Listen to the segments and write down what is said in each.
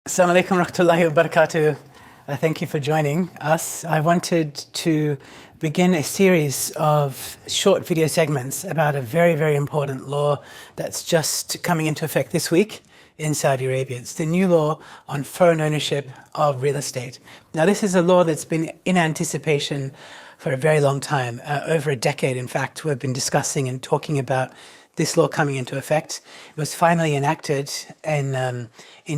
Assalamu alaikum warahmatullahi wabarakatuh. Thank you for joining us. I wanted to begin a series of short video segments about a very, very important law that's just coming into effect this week in Saudi Arabia. It's the new law on foreign ownership of real estate. Now, this is a law that's been in anticipation for a very long time, over a decade, in fact. We've been discussing and talking about this law coming into effect. It was finally enacted in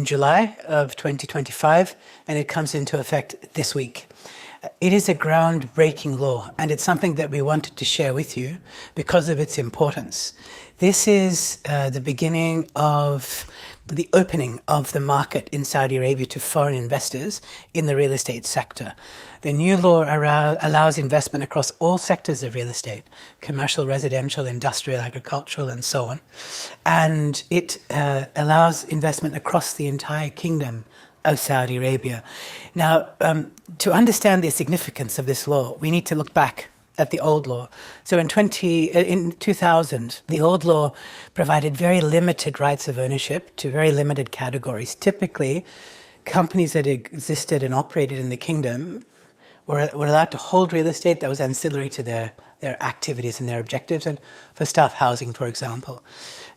July of 2025, and it comes into effect this week. It is a groundbreaking law, and it's something that we wanted to share with you because of its importance. This is the beginning of the opening of the market in Saudi Arabia to foreign investors in the real estate sector. The new law allows investment across all sectors of real estate: commercial, residential, industrial, agricultural, and so on. And it allows investment across the entire kingdom of Saudi Arabia. Now, to understand the significance of this law, we need to look back at the old law. So in 2000, the old law provided very limited rights of ownership to very limited categories. Typically, companies that existed and operated in the kingdom were allowed to hold real estate that was ancillary to their activities and their objectives, and for staff housing, for example.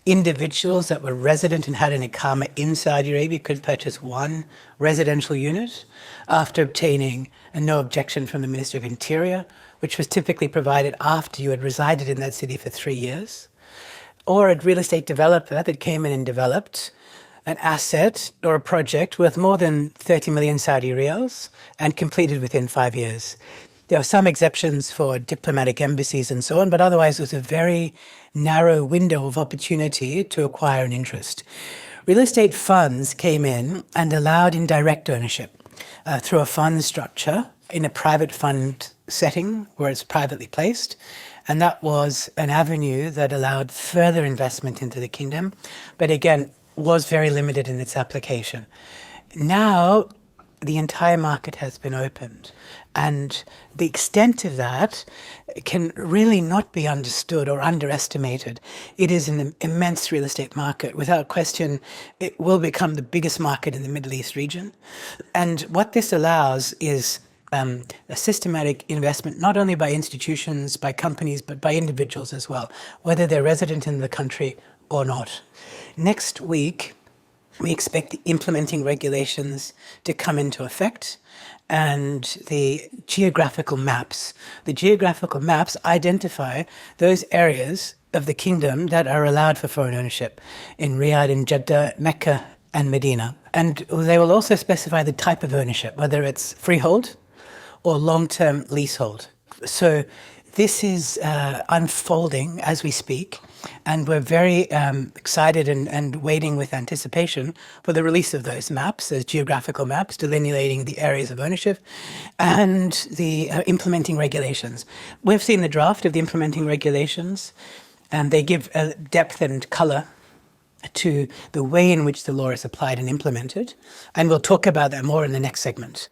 Individuals that were resident and had an Iqama in Saudi Arabia could purchase one residential unit after obtaining a no objection from the Minister of Interior, which was typically provided after you had resided in that city for 3 years. Or a real estate developer that came in and developed an asset or a project worth more than 30 million Saudi riyals and completed within 5 years. There are some exceptions for diplomatic embassies and so on, but otherwise it was a very narrow window of opportunity to acquire an interest. Real estate funds came in and allowed indirect ownership through a fund structure in a private fund setting where it's privately placed. And that was an avenue that allowed further investment into the kingdom, but again, was very limited in its application. Now, the entire market has been opened, and the extent of that can really not be understood or underestimated. It is an immense real estate market. Without question, it will become the biggest market in the Middle East region. And what this allows is a systematic investment, not only by institutions, by companies, but by individuals as well, whether they're resident in the country or not. Next week, we expect the implementing regulations to come into effect, and the geographical maps identify those areas of the kingdom that are allowed for foreign ownership in Riyadh, in Jeddah, Mecca, and Medina. And they will also specify the type of ownership, whether it's freehold or long-term leasehold. So this is unfolding as we speak, and we're very excited and waiting with anticipation for the release of those maps, those geographical maps delineating the areas of ownership and the implementing regulations. We've seen the draft of the implementing regulations, and they give depth and color to the way in which the law is applied and implemented. And we'll talk about that more in the next segment.